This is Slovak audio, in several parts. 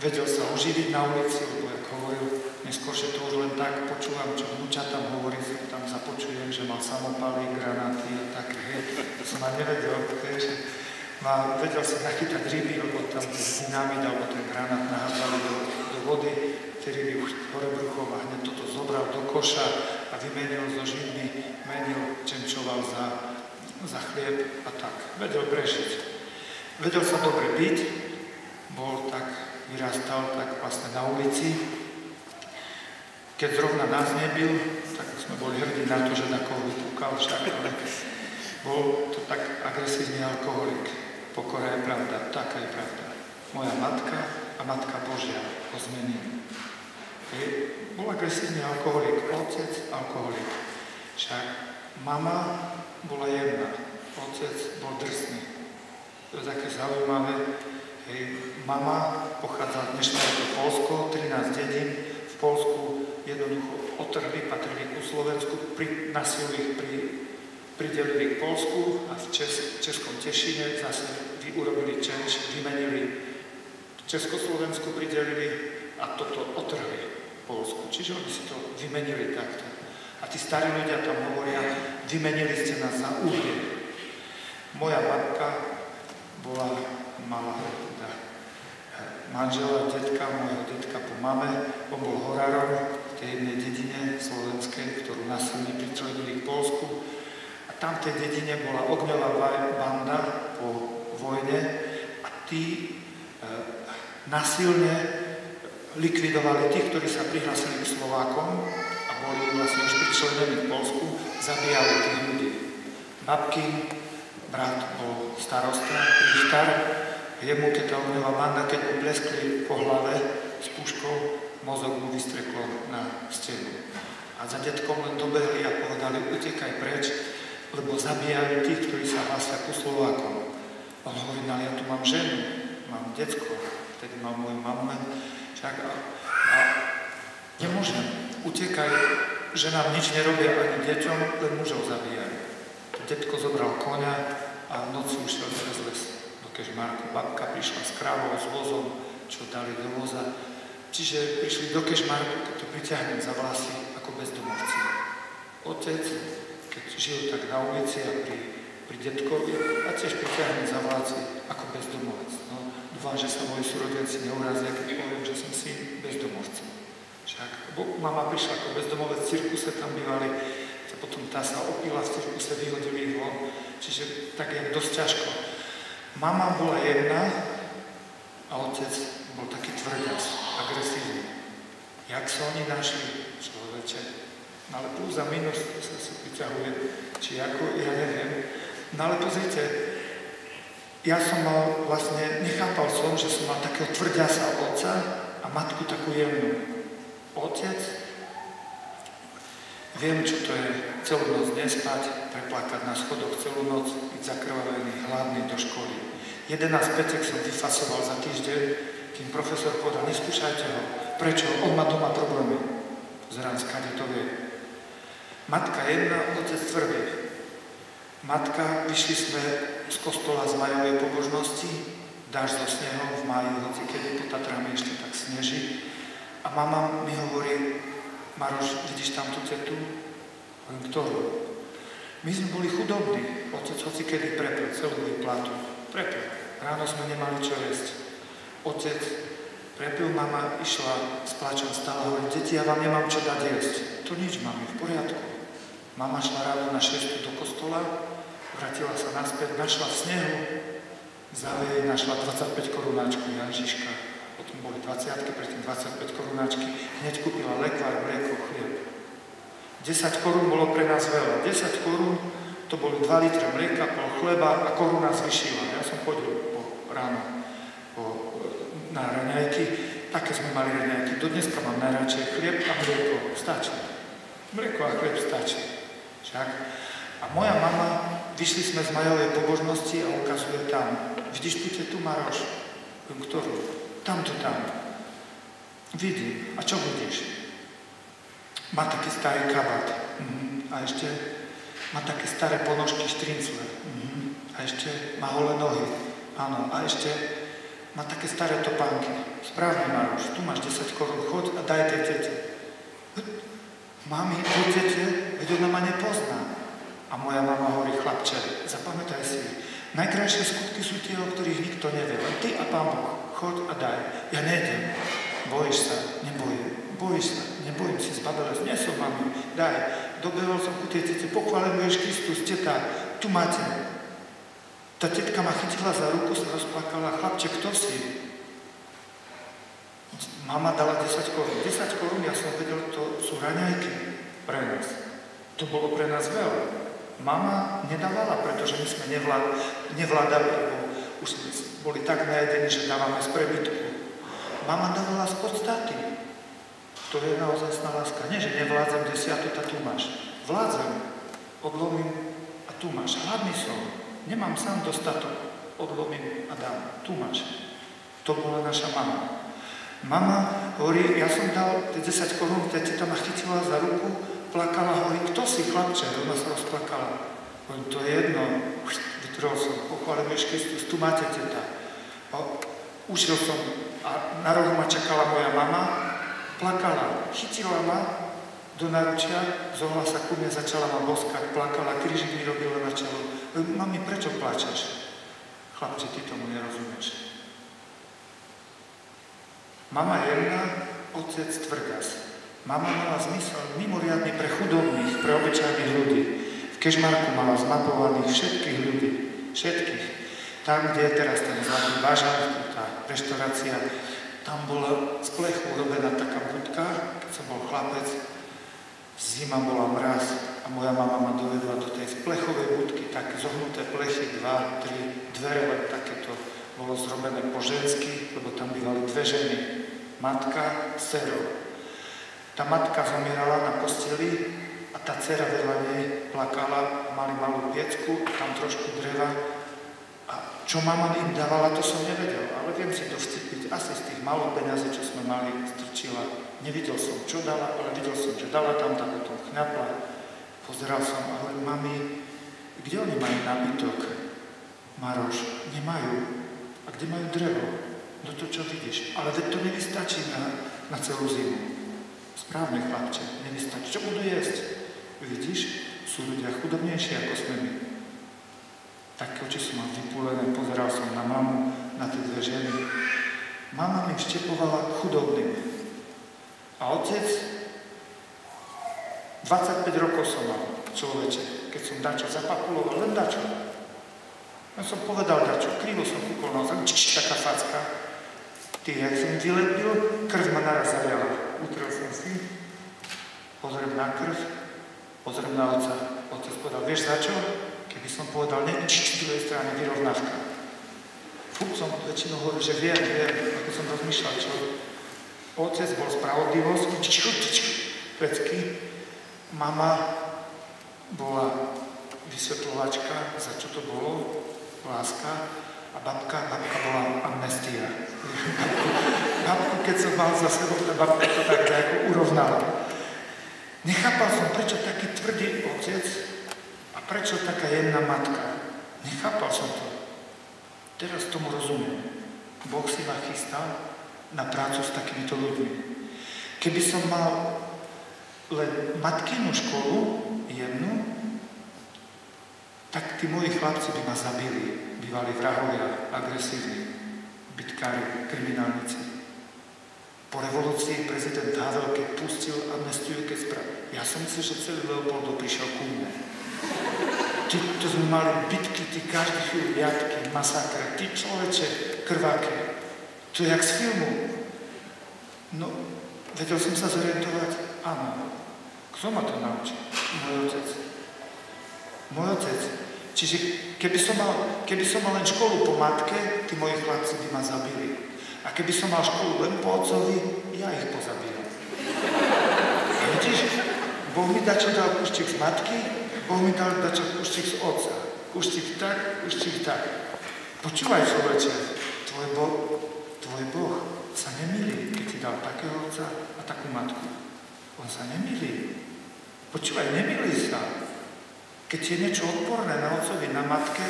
Vedel sa oživiť na ulici, lebo ako hovoril, neskôršie to už len tak počúvam, čo vnúča tam hovorí, tam započujem, že mal samopaly, granáty a tak, hej, to som aj nevedel, že vedel sa nachytať ryby, lebo tam dynamit alebo ten granát nahádzali do vody, tie ryby už hore bruchom a hneď toto zobral do koša a vymenil so Židmi, menil, čenčoval za chlieb a tak. Vedel prežiť. Vedel sa dobre byť, bol tak, vyrastal tak vlastne na ulici. Keď zrovna nás nebil, tak sme boli hrdí na to, že na koho vypúkal však, ale bol to tak agresívny alkoholik. Pokora je pravda, taká je pravda. Moja matka a Matka Božia ho zmenili. Bol agresívny alkoholik, otec alkoholik. Však mama bola jemná, otec bol drsný. To je také zaujímavé. Mama pochádza z dnešného Polsko, 13 dedín v Polsku jednoducho otrhli, patrili ku Slovensku, na silu ich pridelili k Polsku a v Českom Tešine zase urobili change, vymenili Československu, pridelili a toto otrhli Polsku. Čiže oni si to vymenili takto. A tí starí ľudia tam hovoria, vymenili ste nás za uhlie. Moja matka mala manžela, môjho detka po mame, on bol horárom v tej jednej dedine slovenskej, ktorú nasilne pritrojili k Poľsku. A tam v tej dedine bola ogňová banda po vojne a tí nasilne likvidovali tých, ktorí sa prihlásili k Slovákom a boli vlastne už pričlenení k Poľsku, zabíjali tých ľudí. Babkin brat bol starosta, Richter, jemu, keď tá ogňová banda, keď mu bleskli po hlave s puškou, mozog mu vystreklo na stenu. A za detkom len dobehli a povedali, utekaj preč, lebo zabíjajú tých, ktorí sa hlásia ku Slovákom. On hovorí, no ja tu mám ženu, mám decko, vtedy mal moju mamu, však a nemôžem, utekaj, že nám nič nerobia ani deťom, len mužov zabíjajú. Detko zobral koňa a v noci ušiel cez les do Kežmarku. Babka prišla s krávou, s vozom, čo dali do voza. Čiže prišli do Kežmarku, keď to priťahnem za vlasy, ako bezdomovci. Otec, keď žil tak na ulici a pri detkovi, a tiež priťahnem za vlasy, ako bezdomovec. No, dúfam, že sa moji súrodenci neurazia, keď poviem, že som syn bezdomovca. Však, bo mama prišla ako bezdomovec, v cirkuse tam bývali, potom tá sa opila v cirkuse, vyhodili ich von, čiže tak je dosť ťažko. Mama bola jedna a otec bol taký tvrďac, agresívny. Jak sa oni našli, človeče? No ale plus a minus, to sa si vyťahuje, či ako, ja neviem. No ale pozrite, ja som mal vlastne, nechápal som, že som mal takého tvrďasa otca a matku takú jemnú. Otec, viem, čo to je celú noc nespať, preplakať na schodoch celú noc, byť zakrvavený, hladný do školy. 11 pecek som vyfasoval za týždeň, kým profesor povedal, neskúšajte ho. Prečo? On má doma problémy. Pozerám, skade to vie. Matka jedna, otec tvrdý. Matka, vyšli sme z kostola z majovej pobožnosti, dáš so snehom v máji, hoci kedy po Tatrami ešte tak sneží. A mama mi hovorí, Maroš, vidíš tam tú tetu? Len ktorú? My sme boli chudobní. Otec hoci kedy prepil celú výplatu. Prepil. Ráno sme nemali čo jesť. Otec prepil, mama išla s plačom, stála, hovorí, deti, ja vám nemám čo dať jesť. To nič, mami, v poriadku. Mama šla ráno na 6 do kostola, vrátila sa naspäť, našla v snehu, záveji našla 25 korunáčku Janžiška. Potom boli 20-ky, predtým 25 korunáčky, hneď kúpila lekvár, mlieko, chlieb. 10 korún bolo pre nás veľa. 10 korún, to boli 2 litre mlieka, pol chleba a koruna zvyšila. Ja som chodil ráno na raňajky, také sme mali raňajky. Do dneska mám najradšej chlieb a mlieko, stačí. Mlieko a chlieb stačí. Však. A moja mama, vyšli sme z majovej pobožnosti a ukazuje tam. Vidíš tu tetu Maroš? Ktorú? Tamto tam. Vidím. A čo budeš? Má taký starý kabát. A ešte má také staré ponožky, štrincle. A ešte má holé nohy. Áno. A ešte má také staré topánky. Správne, Maroš. Tu máš 10 korún. Choď a daj tej tete. Mami, tu tete, veď ona ma nepozná. A moja mama hovorí, chlapče, zapamätaj si, najkrajšie skutky sú tie, o ktorých nikto nevie. Len ty a Pán Boh. Choď a daj. Ja nejdem. Bojíš sa? Nebojím. Bojíš sa? Nebojím si, zbabelec. Nie som, mami. Daj. Dobehol som ku tej tete. Pochválený Kristus, teta. Tu máte. Tá tetka ma chytila za ruku, sa rozplakala. Chlapče, kto si? Mama dala 10 korún. 10 korún, ja som vedel, to sú raňajky pre nás. To bolo pre nás veľa. Mama nedávala, pretože my sme nevládali, lebo už sme boli tak najedení, že dávame z prebytku. Mama dávala z podstaty. To je naozaj láska. Nie, že nevládzem desiatu, tá tu máš. Vládzem, odlomím a tu máš. Hladný som. Nemám sám dostatok. Odlomím a dám. Tu máš. To bola naša mama. Mama hovorí, ja som dal 10 korún, teta ma chytila za ruku, plakala, hovorí, kto si, chlapče? Ona sa rozplakala. Hovorím, to je jedno. Vytrhol som, pochválený Kristus, tu máte teta. Ušiel som a na rohu ma čakala moja mama, plakala, chytila ma do naručia, zohla sa ku mne, začala ma boskať, plakala, krížik mi robila na čelo. Mami, prečo plačeš? Chlapče, ty tomu nerozumieš. Mama jemná, otec tvrdas. Mama mala zmysel mimoriadny pre chudobných, pre obyčajných ľudí. V Kežmarku mala zmapovaných všetkých ľudí. Všetkých. Tam, kde je teraz ten Zlatý bažant, tá reštaurácia, tam bola z plechu urobená taká budka, keď som bol chlapec, zima bola mraz a moja mama ma dovedla do tej splechovej budky, také zohnuté plechy, 2, 3 dvere, len takéto bolo zrobené po žensky, lebo tam bývali dve ženy, matka s dcerou. Tá matka zomierala na posteli a tá dcera vedľa nej plakala, mali malú piecku, tam trošku dreva. A čo mama im dávala, to som nevedel, ale viem si to vcipiť. Asi z tých malých peňazí, čo sme mali, strčila. Nevidel som, čo dala, ale videl som, že dala tam takúto chňapla. Pozeral som, ale mami, kde oni majú nábytok? Maroš, nemajú. A kde majú drevo? No to čo vidíš? Ale veď to nevystačí na celú zimu. Správne, chlapče, nevystačí. Čo budú jesť? Vidíš, sú ľudia chudobnejší ako sme my. Také oči som mal vypúlené, pozeral som na mamu, na tie dve ženy. Mama mi vštepovala chudobným. A otec, 25 rokov som mal, človeče, keď som dačo zapakuloval, len dačo. Ja som povedal dačo, krivo som kúkol na zem, taká facka. Ty, jak som vylepil, krv ma naraz zaliala. Utrel som si, pozriem na krv, pozriem na otca. Otec povedal, vieš za čo? Keby som povedal, z druhej strany vyrovnávka. Fú, som väčšinou hovoril, že viem, ako som rozmýšľal, čo. Otec bol spravodlivosť, pecky. Mama bola vysvetľovačka, za čo to bolo, láska. A babka bola amnestia. Babku, keď som mal za sebou, tá babka to tak ako urovnala. Nechápal som, prečo taký tvrdý otec a prečo taká jemná matka. Nechápal som to. Teraz tomu rozumiem. Boh si ma chystal na prácu s takýmito ľuďmi. Keby som mal len matkinu školu, jemnú, tak tí moji chlapci by ma zabili. Bývali vrahovia, agresívni, bitkári, kriminálnici. Po revolúcii prezident Havel, keď pustil amnestiu, keď spravil. Ja som myslel, že celý Leopoldov prišiel ku mne. To sme mali bitky, tí každý chvíľu jatky, masakre, tí človeče, krváky. To je jak z filmu. No, vedel som sa zorientovať? Áno. Kto ma to naučil? Môj otec. Môj otec. Čiže keby som mal len školu po matke, tí moji chlapci by ma zabili. A keby som mal školu len po otcovi, ja ich pozabíjam. A vidíš, Boh mi dačo dal kuštík z matky, Boh mi dal dačo kuštík z otca. Kuštík tak. Počúvaj, človeče, tvoj Boh sa nemýli, keď ti dal takého otca a takú matku. On sa nemýli. Počúvaj, nemýli sa. Keď je niečo odporné na otcovi, na matke,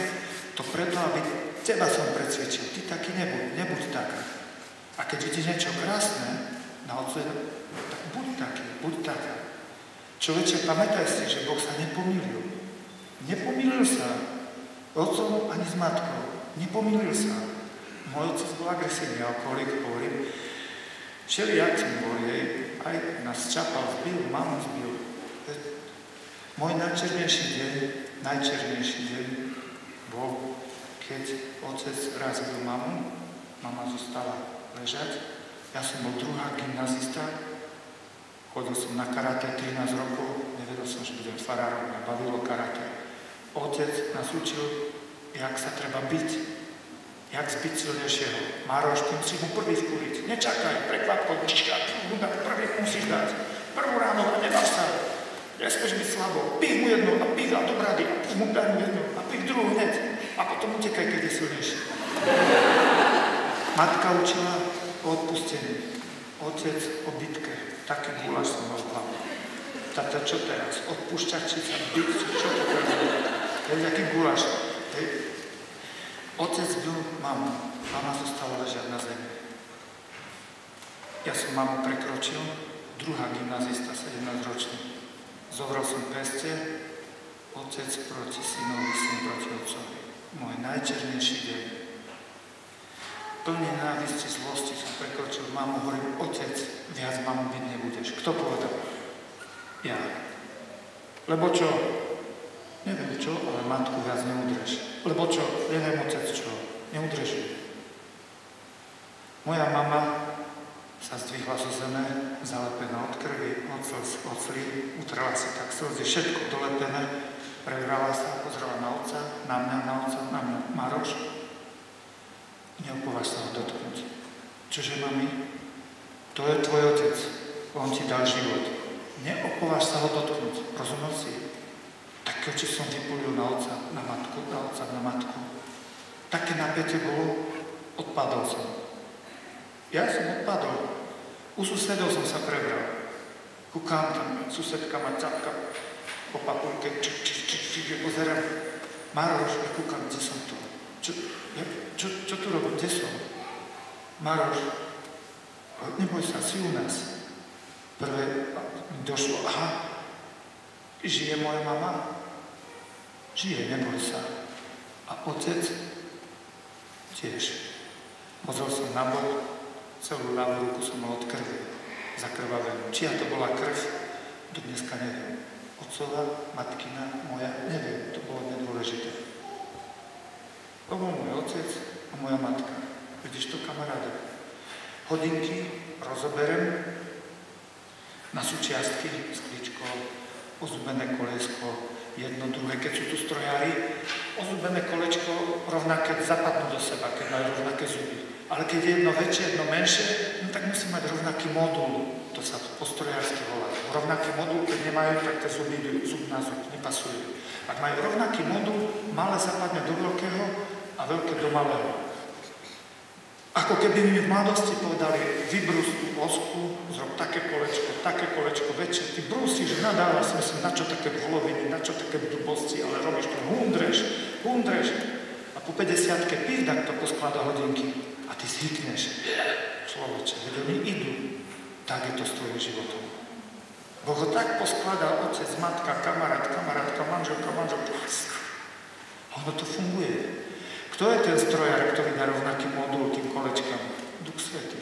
to preto, aby teba som presvedčil. Ty taký nebuď taká. A keď vidíš niečo krásne na otcovi, tak buď taká. Človeče, pamätaj si, že Boh sa nepomýlil. Nepomýlil sa otcom ani s matkou. Nepomýlil sa. Môj otec bol agresívny alkoholik, hovorím. Všelijaký bol jej, aj nás čapal, zbil, mamu zbil. Môj najčernejší deň bol, keď otec raz bil mamu, mama zostala ležať, ja som bol druhá gymnazista, chodil som na karate 13 rokov, nevedel som, že budem farárom, ma bavilo karate. Otec nás učil, jak sa treba byť, jak zbyť silnejšieho. Mároš, ty musíš mu prvý vkúriť, nečakaj, prekvapko, prvý musíš dať, prvú ráno a nedáš sa. Neskôž byť slabo, pich mu jedno a pich a do brady a pich mu jedno a pich druhú hneď a potom utekaj, keď je silnejší. Matka učila o odpustení, otec o bitke, taký guláš som mal v hlavu. Tata, čo teraz? Odpúšťať či sa byť, čo to teraz je? Hej, aký guláš? Hej. Otec byl mamu, mama zostala ležať na zemi. Ja som mamu prekročil, druhá gymnazista, 17-ročný. Zobral som peste, otec proti synovi, syn proti otcovi. Môj najčernejší deň. plný nenávisti, zlosti som prekročil mamu, hovorím, otec, viac mamu byť nebudeš. Kto povedal? Ja. Lebo čo? Neviem čo, ale matku viac neudreš. Lebo čo? Neviem, otec, čo? Neudreš ju. Moja mama sa zdvihla zo zeme, zalepená od krvi, od slz, od slív, utrela si tak slzy, všetko dolepené, prebrala sa, pozrela na otca, na mňa, Maroš, neopováž sa ho dotknúť. Čože, mami? To je tvoj otec, on ti dal život. Neopováž sa ho dotknúť, rozumel si? Také oči som vypulil na otca, na matku. Také napätie bolo, odpadol som. Ja som odpadol. U susedov som sa prebral. Kúkám tam, susedka ma capka po papulke, pozerám. Maroš, ja kúkam, kde som tu? Čo tu robím, kde som? Maroš, neboj sa, si u nás. Prvé mi došlo, aha, žije moja mama? Žije, neboj sa. A otec? Tiež. Pozrel som na bok, celú ľavú ruku som mal od krvi, zakrvavenú. Čia to bola krv, do dneska neviem. Otcova, matkina, moja, neviem, to bolo nedôležité. To bol môj otec a moja matka. Vidíš to, kamaráde? Hodinky rozoberem na súčiastky, sklíčko, ozubené koliesko, jedno, druhé, keď sú tu strojári, ozubené kolečko rovnaké zapadnú do seba, keď majú rovnaké zuby. Ale keď je jedno väčšie, jedno menšie, no tak musí mať rovnaký modul. To sa po strojársky volá. Rovnaký modul, keď nemajú, tak tie zuby zub na zub nepasujú. Ak majú rovnaký modul, malé zapadne do veľkého a veľké do malého. Ako keby mi v mladosti povedali, vybrús tú osku, zrob také kolečko väčšie. Ty brúsiš, nadáva si, myslím, na čo také voloviny, na čo také blbosti, ale robíš to, hundreš. A po 50-ke pivdak to poskladá hodinky. A ty zhykneš. Človeče, veď oni idú. Tak je to s tvojim životom. Boh ho tak poskladal, otec, matka, kamarátka, manželka. Ono to funguje. Kto je ten strojár, ktorý dá rovnaký modul tým kolečkám? Duch Svätý.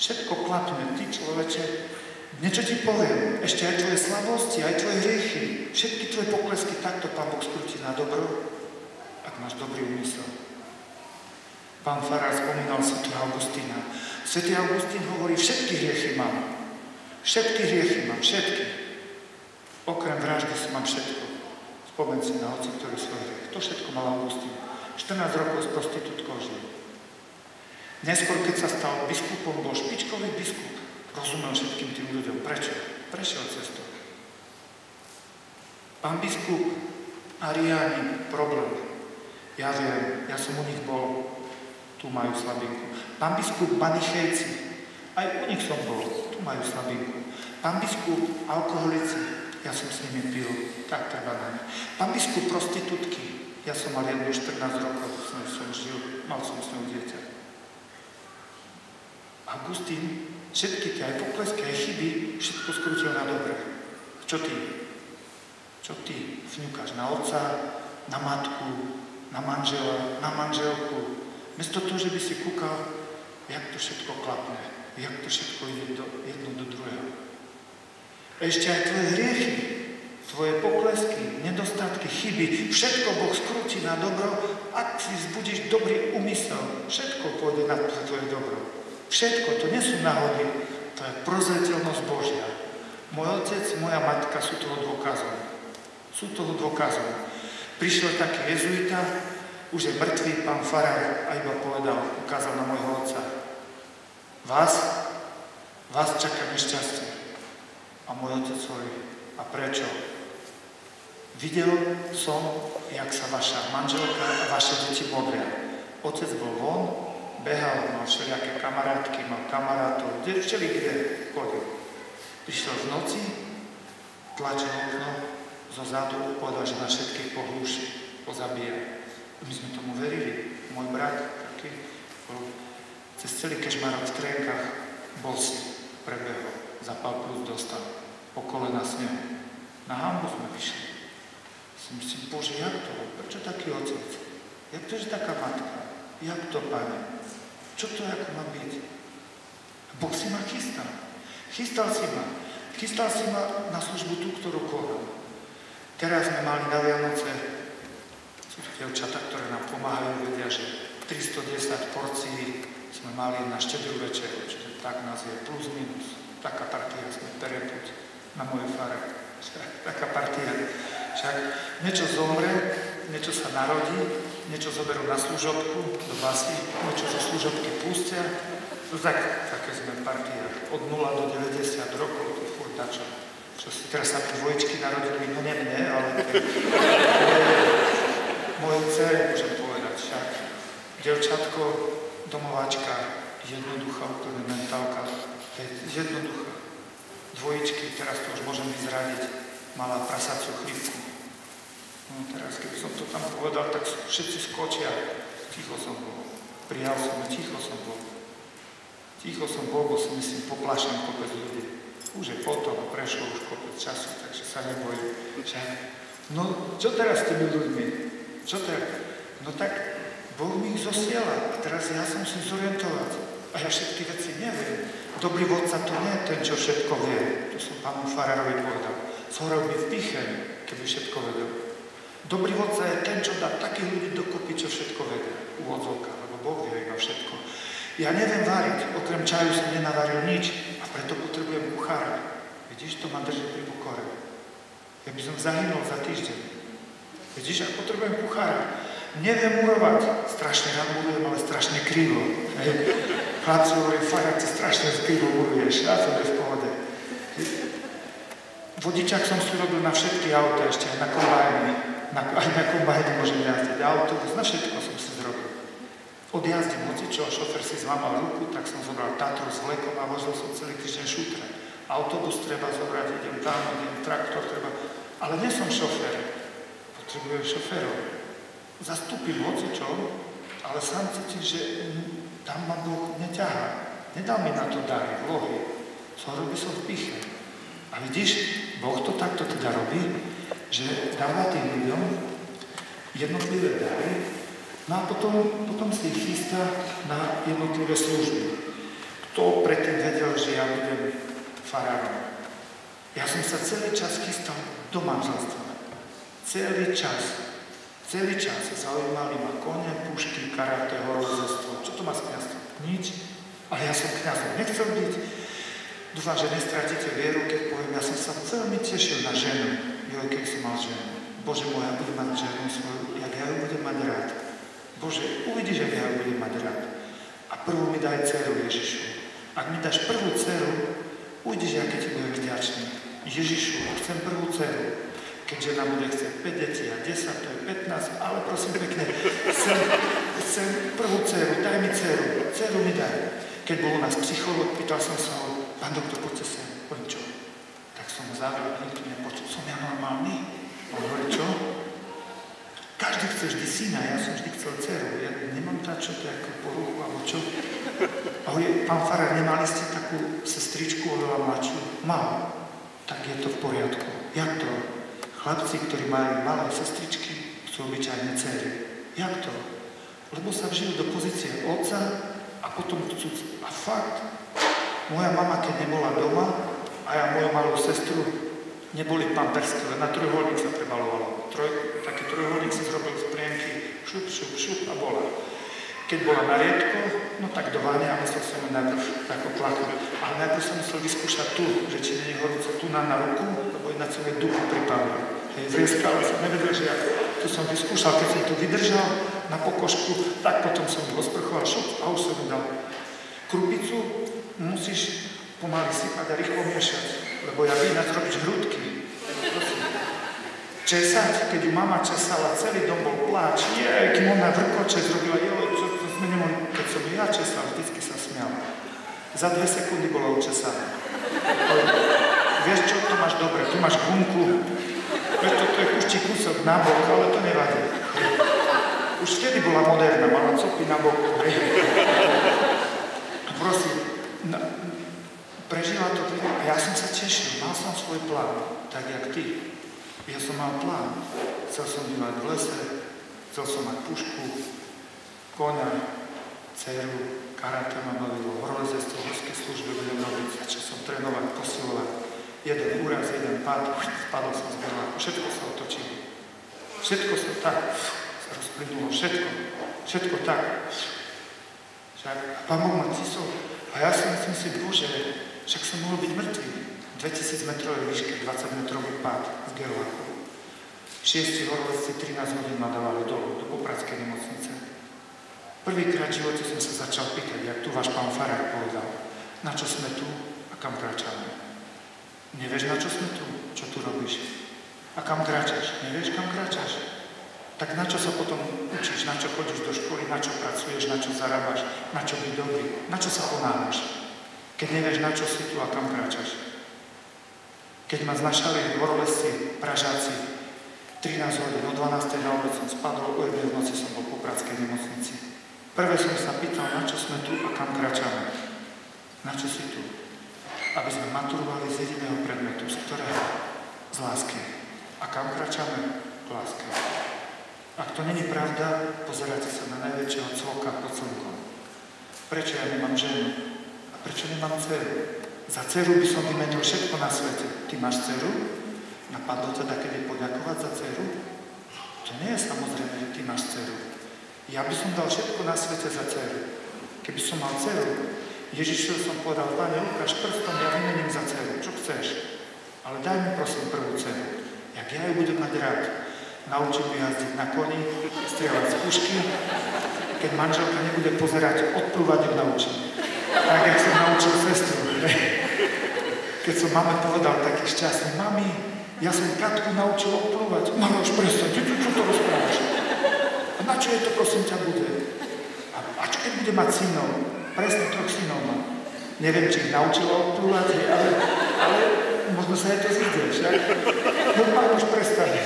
Všetko klapne, ty človeče. Niečo ti poviem. Ešte aj tvoje slabosti, aj tvoje hriechy. Všetky tvoje poklesky takto Pán Boh skrúti na dobro, ak máš dobrý úmysel. Pán farár spomínal svätého Augustína. Svätý Augustín hovorí, všetky hriechy mám. Všetky. Okrem vraždy mám všetko. Spomeň si na hoci, ktorý svoj hriech. To všetko mal Augustín. 14 rokov s prostitútkou žil. Neskôr, keď sa stal biskupom, bol špičkový biskup. Rozumel všetkým tým ľuďom. Prečo? Prešiel cez to. Pán biskup, Ariáni, problém. Ja viem, ja som u nich bol. Tu majú slabinku. Pán biskup, Banichejci, aj u nich som bol, tu majú slabinku. Pán biskup, alkoholici, ja som s nimi pil, tak treba na ne. Pán biskup, prostitútky, ja som mal jednu 14 rokov, som žil, mal som s ňou dieťa. Augustín, všetky tie aj poklesky, aj chyby, všetko skrútil na dobre. Čo ty? Čo ty vňukáš na otca, na matku, na manžela, na manželku? Miesto toho, že by si kúkal, jak to všetko klapne, jak to všetko ide jedno do druhého. Ešte aj tvoje hriechy, tvoje poklesky, nedostatky, chyby, všetko Boh skrúti na dobro, ak si vzbudíš dobrý úmysel. Všetko pôjde na tvoje dobro. Všetko, to nie sú náhody, to je prozreteľnosť Božia. Môj otec, moja matka sú toho dôkazom. Prišiel taký jezuita, už je mŕtvý pán farár a iba povedal, ukázal na môjho otca. Vás čaká nešťastie. A môj otec hovorí, a prečo? Videl som, jak sa vaša manželka a vaše deti modlia. Otec bol von, behal, mal všelijaké kamarátky, mal kamarátov, kde chodil. Prišiel v noci, tlačil okno zo zadu, povedal, že na všetkých pohlúši, pozabíja. My sme tomu verili. Môj brat, taký, bol cez celý Kežmarok v Trénkach, bol si, prebehol, zapal plus dostal, po kolena snehu. Na hanbu sme vyšli. Si myslím, Bože, jak to? Prečo taký otec? Jak to, že taká matka? Jak to, Pane? Čo to ako má byť? Boh si ma chystal. Chystal si ma na službu tú, ktorú konám. Teraz sme mali na Vianoce, sú to dievčatá, ktoré nám pomáhajú, vedia, že 310 porcií sme mali na štedrú večeru, čiže tak nás je plus minus. Taká partia sme perepuť na mojej fare. Taká partia. Však niečo zomre, niečo sa narodí, niečo zoberú na služobku do basy, niečo zo služobky pustia. Také sme partia. Od 0 do 90 rokov, to furt dačo. Čo si teraz sa mi dvojičky narodili, no nie mne, ale moje dcere, môžem povedať. Však dievčatko, domováčka, jednoduchá, úplne mentálka, jednoduchá. Dvojičky, teraz to už môžem vyzradiť, mala prasaciu chrípku. No teraz, keby som to tam povedal, tak všetci skočia. Ticho som bol. Prijal som, ticho som bol. Ticho som bol, bo si myslím, poplašem kopec ľudí. Už je potom, prešlo už kopec času, takže sa nebojím. No, čo teraz s tými ľuďmi? Čo teraz? No tak, Boh mi ich zosiela a teraz ja som si zorientovať. A ja všetky veci neviem. Dobrý vodca to nie je ten, čo všetko vie. To som pánu farárovi povedal. Zhorel by v piche, keby všetko vedel. Dobrý vodca je ten, čo dá takých ľudí dokopy, čo všetko vedia. Úvodzovka, lebo Boh vie iba všetko. Ja neviem variť, okrem čaju som nenavaril nič a preto potrebujem kuchára. Vidíš, to ma drží pri pokore. Ja by som zahynul za týždeň. Vidíš, ja potrebujem kuchára. Neviem murovať. Strašne rád murujem, ale strašne krivo. Chlapci hovorí, fakt, ty strašne krivo muruješ. Ja som v pohode. Vodičák som si robil na všetky auta, ešte aj na kombajny. Aj na kombajny môžem jazdiť. Autobus, na všetko som si zrobil. Odjazdím hocičo, šofer si zlámal ruku, tak som zobral Tatru s vlekom a vozil som celý týždeň šútre. Autobus treba zobrať, idem tam, idem traktor treba. Ale nie som šofer. Potrebujem šoferov. Zastúpim hocičo, ale sám cítim, že tam ma Boh neťahá. Nedal mi na to dary, vlohy. Zhoril by som v piche. A vidíš, Boh to takto teda robí, že dáva tým ľuďom jednotlivé dary, no a potom si ich chystá na jednotlivé služby. Kto predtým vedel, že ja budem farárom? Ja som sa celý čas chystal do manželstva. Celý čas zaujímali ma kone, pušky, karate, horozestvo. Čo to má s kňazstvom? Nič. Ale ja som kňazom nechcel byť. Dúfam, že nestratíte vieru, keď poviem, ja som sa veľmi tešil na ženu. Jo, keď som mal ženu. Bože môj, ja budem mať ženu svoju, jak ja ju budem mať rád. Bože, uvidíš, jak ja ju budem mať rád. A prvú mi daj dceru, Ježišu. Ak mi dáš prvú dceru, uvidíš, aké ti budem vďačný. Ježišu, chcem prvú dceru. Keď žena bude chcieť 5 detí a 10, to je 15, ale prosím pekne, chcem prvú dceru, daj mi dceru, dceru mi daj. Keď bol u nás psychológ, pýtal som sa ho, pán doktor, poďte sem, poviem čo? Tak som ho zavrel, nikto nepočul, som ja normálny? On hovorí, čo? Každý chce vždy syna, ja som vždy chcel dceru, ja nemám tak, čo to je ako poruchu, alebo čo? A hovorí, pán farár, nemali ste takú sestričku oveľa mladšiu? Mal. Tak je to v poriadku. Jak to? Chlapci, ktorí majú malé sestričky, sú obyčajné dcery. Jak to? Lebo sa vžijú do pozície otca a potom chcú... A fakt, moja mama, keď nebola doma a ja moju malú sestru, neboli pampersky, len na trojuholník sa prebalovalo. Taký trojuholník si zrobil z plienky, šup a bola. Keď bola na riedko, no tak do vane a myslel som ju najprv tako plakať. Ale najprv som musel vyskúšať tu, že či nie je horúco tu na ruku, lebo ináč som jej duchu pripadol. Zrieskal som, nevedel, že ja tu som vyskúšal, keď som tu vydržal na pokožku, tak potom som ju rozprchoval šup a už som ju dal. Krupicu musíš pomaly sypať a rýchlo miešať, lebo ja ináč robíš hrudky. Česať, keď ju mama česala, celý dom bol pláč, kým ona vrkoče zrobila, čo sme nemohli, keď som ja česal, vždycky sa smial. Za 2 sekundy bola učesaná. Vieš čo, to máš dobre, tu máš gumku, vieš čo, to je kuščí kúsok na bok, ale to nevadí. Už vtedy bola moderná, mala copy na boku. Prosím, prežila to a ja som sa tešil, mal som svoj plán, tak jak ty. Ja som mal plán. Chcel som bývať v lese, chcel som mať pušku, koňa, dceru, karate ma bavilo, horolezectvo, horské služby budem robiť, začal som trénovať, posilovať. Jeden úraz, jeden pád, spadol som z berláku, všetko sa otočilo. Všetko sa tak sa rozplynulo, všetko tak. Však Pán Boh ma cisol a ja si myslím si, Bože, však som mohol byť mŕtvý. 2000 metrovej výške, 20 metrový pád z berláku. 6 horolezci 13 hodín ma dávali dolu, do Popradskej nemocnice. Prvýkrát v živote som sa začal pýtať, jak tu váš pán farár povedal, na čo sme tu a kam kráčame. Nevieš, na čo sme tu? Čo tu robíš? A kam kráčaš? Nevieš, kam kráčaš? Tak na čo sa potom učíš? Na čo chodíš do školy? Na čo pracuješ? Na čo zarábaš? Na čo byť dobrý? Na čo sa ponáhľaš? Keď nevieš, na čo si tu a kam kráčaš? Keď ma znašali horolezci, Pražáci, 13 hodín, o 12. na obed som spadol, o 1. v noci som bol po Popradskej nemocnici. Prvé som sa pýtal, na čo sme tu a kam kráčame. Na čo si tu? Aby sme maturovali z jediného predmetu, z ktorého? Z lásky. A kam kráčame? K láske. Ak to není pravda, pozeráte sa na najväčšieho cvoka pod slnkom. Prečo ja nemám ženu? A prečo nemám dceru? Za dceru by som vymenil všetko na svete. Ty máš dceru? Napadlo teda kedy poďakovať za dceru? To nie je samozrejme, že ty máš dceru. Ja by som dal všetko na svete za dceru. Keby som mal dceru, Ježišovi som povedal, Pane, ukáž prstom, ja vymením za dceru, čo chceš. Ale daj mi prosím prvú dceru. Jak ja ju budem mať rád, naučím ju jazdiť na koni, strieľať z pušky. Keď manželka nebude pozerať, odplúvať ju naučím. Tak, jak som naučil sestru. Keď som mame povedal taký šťastný, mami, ja som Katku naučil odplúvať. Mama, už prestaň, čo to rozprávaš? A na čo je to, prosím ťa, bude? A čo keď bude mať synov? Presne 3 synov má. Neviem, či ich naučila odplúvať, ale možno sa aj to zíde, však? No, Pán, už prestane.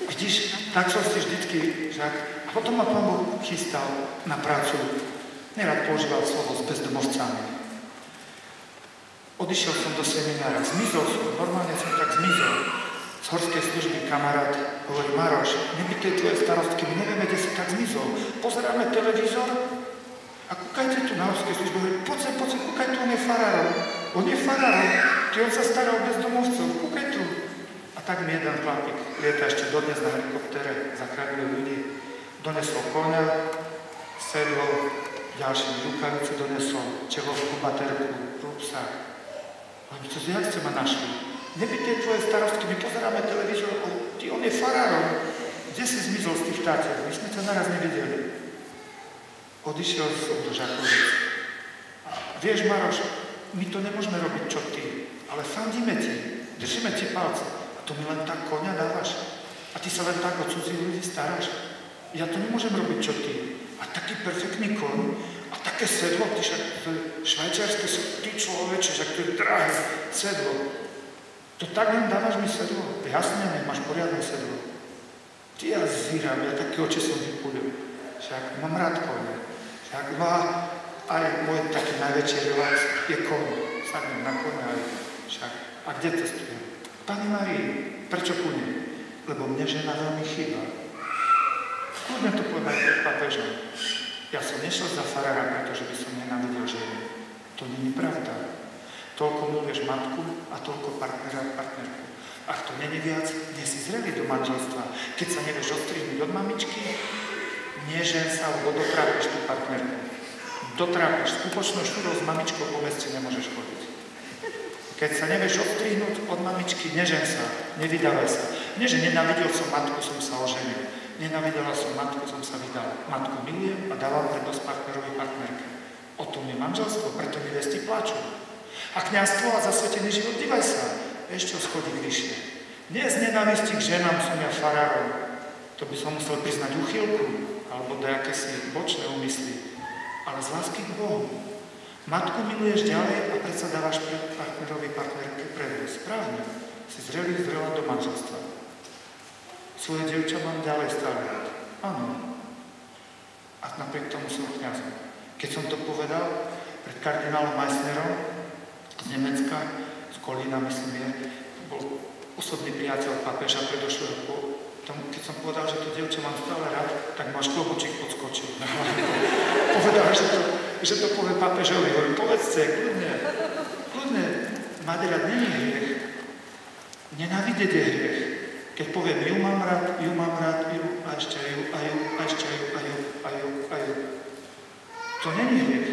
Vidíš, tak som si vždycky, však? A potom ma Pán Boh chystal na prácu. Nerad používal slovo s bezdomovcami. Odišiel som do seminára, zmizol som, normálne som tak zmizol. Z horskej služby kamarát hovorí, Maroš, nebytej tvoje starostky, my nevieme, kde si tak zmizol. Pozeráme televízor a kúkajte tu na horskej službe, hovorí, poď sa, kúkaj tu, on je farárom. On je farárom, on sa stará o bezdomovcov, kúkaj tu. A tak mi jeden chlapík, lieta ešte dodnes na helikoptere, zachraňuje ľudí, donesol koňa, sedlo, ďalší rukavicu donesol, čelovskú baterku, rúbsa. Hovorím, čo jak ste ma našli? Nebyte tvoje starostky, my pozeráme televízor, on je farárom. Kde si zmizol z tých tátier? My sme ťa naraz nevideli. Odišiel som do Žakovic. Vieš, Maroš, my to nemôžeme robiť, čo ty, ale fandíme ti, držíme ti palce. A to mi len tak koňa dávaš. A ty sa len tak o cudzích ľudí staráš. Ja to nemôžem robiť, čo ty. A taký perfektný koň, a také sedlo, ty však švajčiarske sú, ty človeče, že to je drahé sedlo. To tak len dávaš mi sedlo? Jasne, máš poriadne sedlo. Ty ja zvíram, ja také oči som vypúlil. Však mám rád kone. Však aj môj taký najväčší relax je koň. Sadnem na kone aj však. A kde testujem? Pani Marii, prečo ku nej? Lebo mne žena veľmi chýba. Kľudne to povedať pred pápežom. Ja som nešiel za farára, pretože by som nenávidel ženu. To nie je pravda. Toľko miluješ matku a toľko partnera a partnerku. Ak to není viac, nie si zrelý do manželstva. Keď sa nevieš odstrihnúť od mamičky, nežen sa, alebo dotrápiš tú partnerku. Dotrápiš. S kúpočnou štúrou s mamičkou po meste nemôžeš chodiť. Keď sa nevieš odstrihnúť od mamičky, nežen sa, nevydávaj sa. Nie, že nenávidel som matku, som sa oženil. Nenávidela som matku, som sa vydal. Matku milujem a dávam prednosť partnerovi partnerke. O tom je manželstvo, preto nevesti plačú. A kňazstvo a zasvetený život, dívaj sa, ešte schodí vyššie. Nie z nenávisti k ženám som ja farárom. To by som musel priznať úchylku, alebo dajaké si bočné úmysly. Ale z lásky k Bohu. Matku miluješ ďalej a predsa dávaš partnerovi partnerke prednosť. Správne, si zrelá do manželstva. Svoje dievča mám ďalej stále rád. Áno. A napriek tomu som kňazom. Keď som to povedal pred kardinálom Meissnerom z Nemecka, z Kolína, myslím je, bol osobný priateľ pápeža predošlého keď som povedal, že to dievča mám stále rád, tak máš klobučík podskočil. Povedal, že to povie pápežovi. Hovorím, povedzte, kľudne, mať rád nie je hriech. Nenávidieť je hriech. Keď poviem, ju mám rád, ju, a ešte ju. To nie je hriech.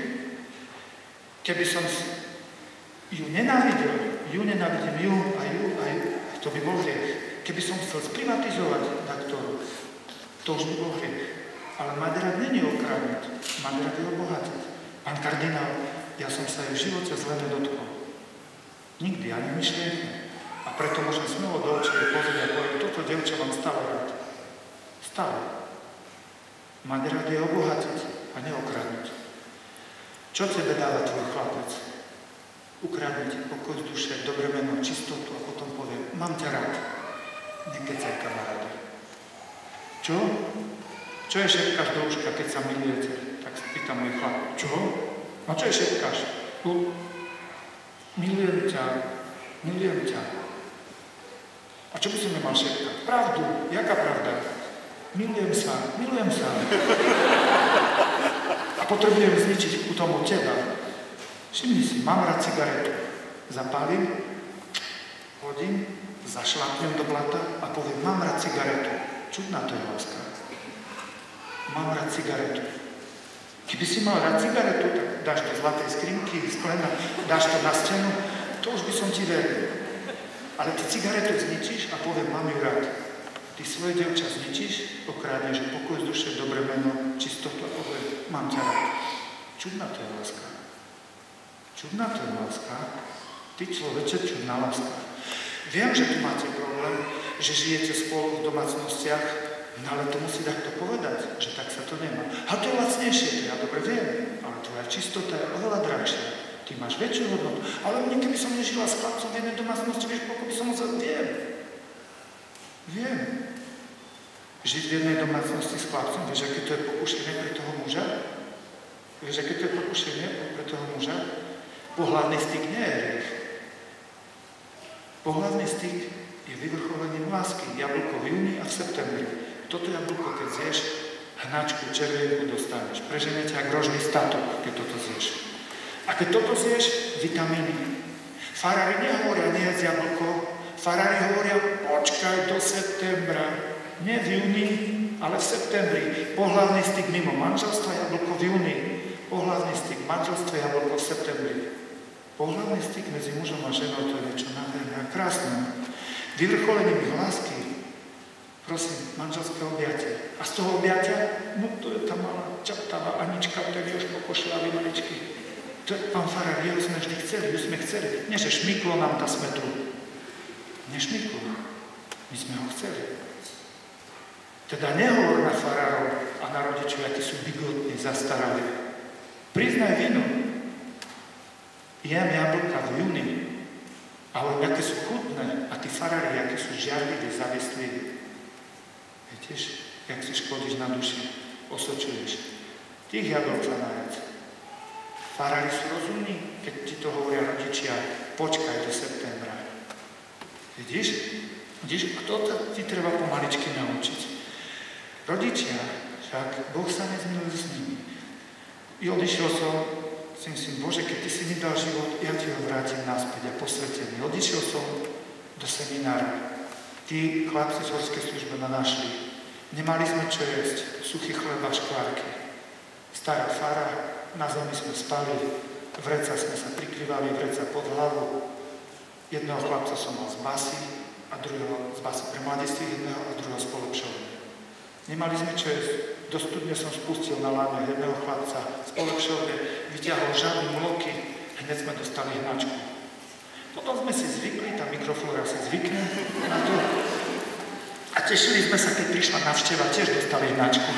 Keby som ju nenávidel, ju, to by bol hriech. Keby som chcel sprivatizovať daktoru, to už by bol hriech. Ale mať rád nie je okradnúť, mať rád je obohatiť. Pán kardinál, ja som sa jej v živote zle nedotkol. Nikdy, ani myšlienky. A preto môžem smelo do očí pozrieť a povedať, toto dievča mám stále rád. Stále. Mať rád je obohatiť a neokradnúť. Čo tebe dáva tvoj chlapec? Ukradne ti pokoj z duše, dobré meno, čistotu a potom povie, mám ťa rád. Nekecaj, kamaráde. Čo? Čo je šepkáš do uška, keď sa milujete? Tak sa pýta môj chlap. Čo? No čo je šepkáš? Milujem ťa. A čo by som nemal šepkať? Pravdu. Jaká pravda? Milujem sa. A potrebujem zničiť ku tomu teba. Všimni si, mám rád cigaretu. Zapálim, hodím, zašlapnem do blata a poviem, mám rád cigaretu. Čudná to je láska. Mám rád cigaretu. Keby si mal rád cigaretu, tak dáš do zlatej skrinky, z klena, dáš to na stenu, to už by som ti veril. Ale ty cigaretu zničíš a poviem, mám ju rád. Ty svoje dievča zničíš, okrádneš pokoj z duše, dobré meno, čistotu a poviem, mám ťa rád. Čudná to je láska. Čudná to je láska. Ty človeče, čudná láska. Viem, že tu máte problém, že žijete spolu v domácnostiach, no ale to musí takto povedať, že tak sa to nemá. A to je lacnejšie, to ja dobre viem, ale tvoja čistota je oveľa drahšia. Ty máš väčšiu hodnotu. Ale mne, keby som nežila s chlapcom v jednej domácnosti, vieš, koľko by som musel... Viem. Žiť v jednej domácnosti s chlapcom, vieš, aké to je pokušenie pre toho muža? Vieš, aké to je pokušenie pre toho muža? Pohlavný styk nie je hriech. Pohlavný styk je vyvrcholením lásky. Jablko v júni a v septembri. Toto jablko, keď zješ, hnačku, červienku dostaneš. Prežene ťa grožný statok, keď toto zješ. A keď toto zješ, vitamíny. Farári nehovoria, nejedz jablko. Farári hovoria, počkaj do septembra. Nie v júni, ale v septembri. Pohlavný styk mimo manželstva, jablko v júni. Pohlavný styk manželstva, jablko v septembri. Pohlavný styk medzi mužom a ženou, to je niečo nádherné a krásne. Vyvrcholením ich lásky, prosím, manželské objatie. A z toho objatia, no to je tá malá čaptavá Anička, tak je už pokošľavý maličky. To je pán farár, jeho sme vždy chceli, Nie, že šmyklo nám tá smetru. Nešmyklo. My sme ho chceli. Teda nehovor na farárov a na rodičov, akí sú bigotní, zastarali. Priznaj vinu. Jem jablka v júni, ale aké sú chutné a tí farári, aké sú žiarliví, zaviestliví. Vieš, jak si škodíš na duši, osočuješ. Tých jablok sa najedz. Farári sú rozumní, keď ti to hovoria rodičia, počkaj do septembra. Vidíš, kto ti treba pomaličky naučiť? Rodičia, však Boh sa nezmiluje s nimi. I odišiel som, si myslím, Bože, keď Ty si mi dal život, ja Ti ho vrátim naspäť a posvetený. Odišiel som do seminára. Tí chlapci z horskej služby ma našli. Nemali sme čo jesť, suchý chleba, škvárky. Stará fara, na zemi sme spali, vreca sme sa prikryvali, vreca pod hlavu. Jedného chlapca som mal z basy a druhého z basy pre mladistvých, jedného a druhého z polepšovne. Nemali sme čo jesť. Do studne som spustil na láme jedného chlapca z polepšovne, vyťahol žaby, mloky, hneď sme dostali hnačku. Potom sme si zvykli, tá mikroflóra si zvykne na to. A tešili sme sa, keď prišla návšteva, tiež dostali hnačku.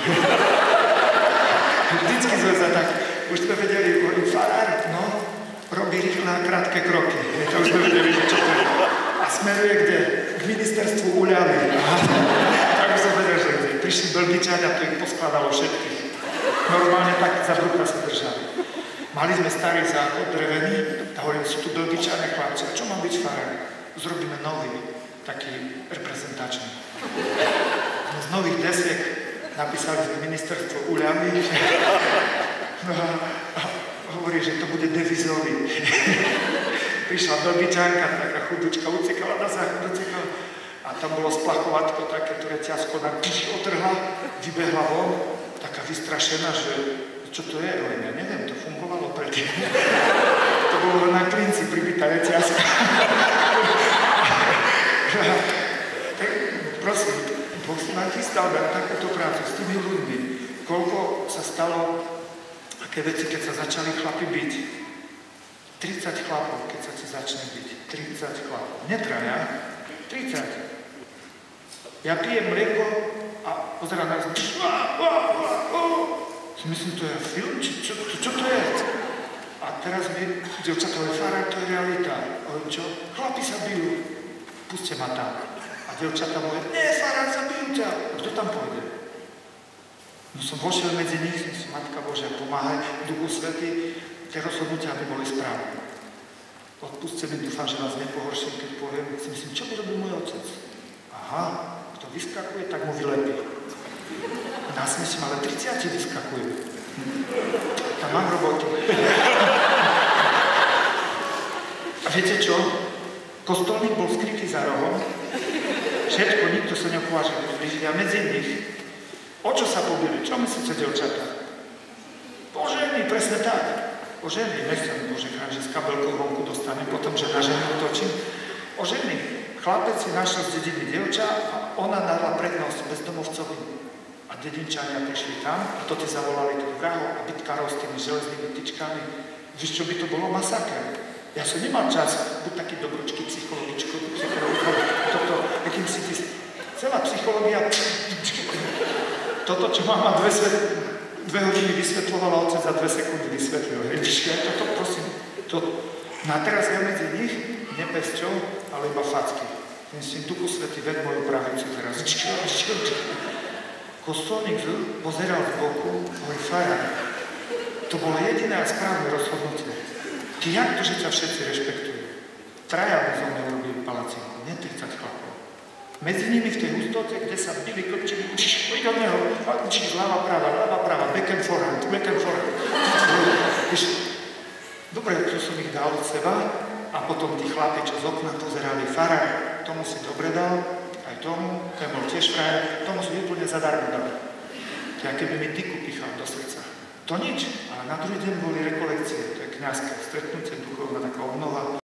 Vždycky sme sa tak, už sme vedeli, farár, no, robí rýchle a krátke kroky. To už sme vedeli, že čo to je. A smeruje kde? K ministerstvu úľavy. Tak už som vedel, že kde. Prišli Belgičania, to ich poskladalo všetkých. Normálne tak za brucha sa držali. Mali sme starý záchod, drevený, a hovorím, sú tu Belgičania chlapci. A čo má byť farár? Zrobíme nový, taký reprezentačný. Z nových desiek napísali sme ministerstvo úľavy. No a hovorí, že to bude devizový. Prišla Belgičanka, taká chudučka, ucekala na záchod, ucekala. A tam bolo splachovatko také, ktoré ťažko na píši otrhla, vybehla von, taká vystrašená, že čo to je, len ja neviem, to fungovalo predtým. To bolo na klinci pribitané ťažko. Tak prosím, Boh si ma chystal na takúto prácu s tými ľuďmi. Koľko sa stalo, aké veci, keď sa začali chlapi byť. 30 chlapov, keď sa začne byť. 30 chlapov. Netraja. 30. Ja pijem mlieko a pozerám na zem. Myslím, to je film? Čo to je? A teraz mi dievčatové farár, to je realita. Hovorím, čo? Chlapi sa bijú. Puste ma tam. A dievčatá hovorí, nie, farár, zabijú ťa. A kto tam pôjde? No som vošiel medzi nich, Matka Božia, pomáhaj, Duchu Svätý, tie rozhodnutia, aby boli správne. Odpustite mi, dúfam, že vás nepohorším, keď poviem, si myslím, čo by robil môj otec? Aha, kto vyskakuje, tak mu vylepí. Nasmeším, ale 30 vyskakujú. Tam mám robotu. A viete čo? Kostolník bol skrytý za rohom. Všetko, nikto sa nepovažil približiť. A medzi nich, o čo sa pobili? Čo myslíte, dievčatá? Požehný, presne tak. Ožený, nechcem, Bože chrán, že z kabelkou vonku dostanem, potom, že na ženu točím. Ožený, chlapec si našiel z dediny dievča a ona dala prednosť bezdomovcovi. A dedinčania prišli tam a to ti zavolali tých vrahov a bytkárov s tými železnými tyčkami. Víš, čo by to bolo? Masaker. Ja som nemal čas buď taký dobročky psychologičko, toto, akým si ty... Celá psychológia... Toto, čo mama 2 hodiny vysvetľovala, otec za 2 sekundy vysvetlil. Hej, toto prosím, No a teraz ja medzi nich nepesťou, ale iba facky. Myslím, Duchu Svätý, ved moju pravicu teraz. Kostolník pozeral z boku, hovorí, farár, to bolo jediné a správne rozhodnutie. Ty jak to, že ťa všetci rešpektujú? Traja by zo mňa urobili palacinku, nie 30 chlapov. Medzi nimi v tej hustote, kde sa bili, klopčili, poď od neho, ľava, práva, back and forward. Dobre, tu som ich dal od seba a potom tí chlapi, čo z okna pozerali, farár, tomu si dobre dal, aj tomu, ten bol tiež frajer, tomu si úplne zadarmo dal. Ja keby mi tyku pichal do srdca. To nič, ale na druhý deň boli rekolekcie, to je kňazské stretnutie, duchovná taká obnova.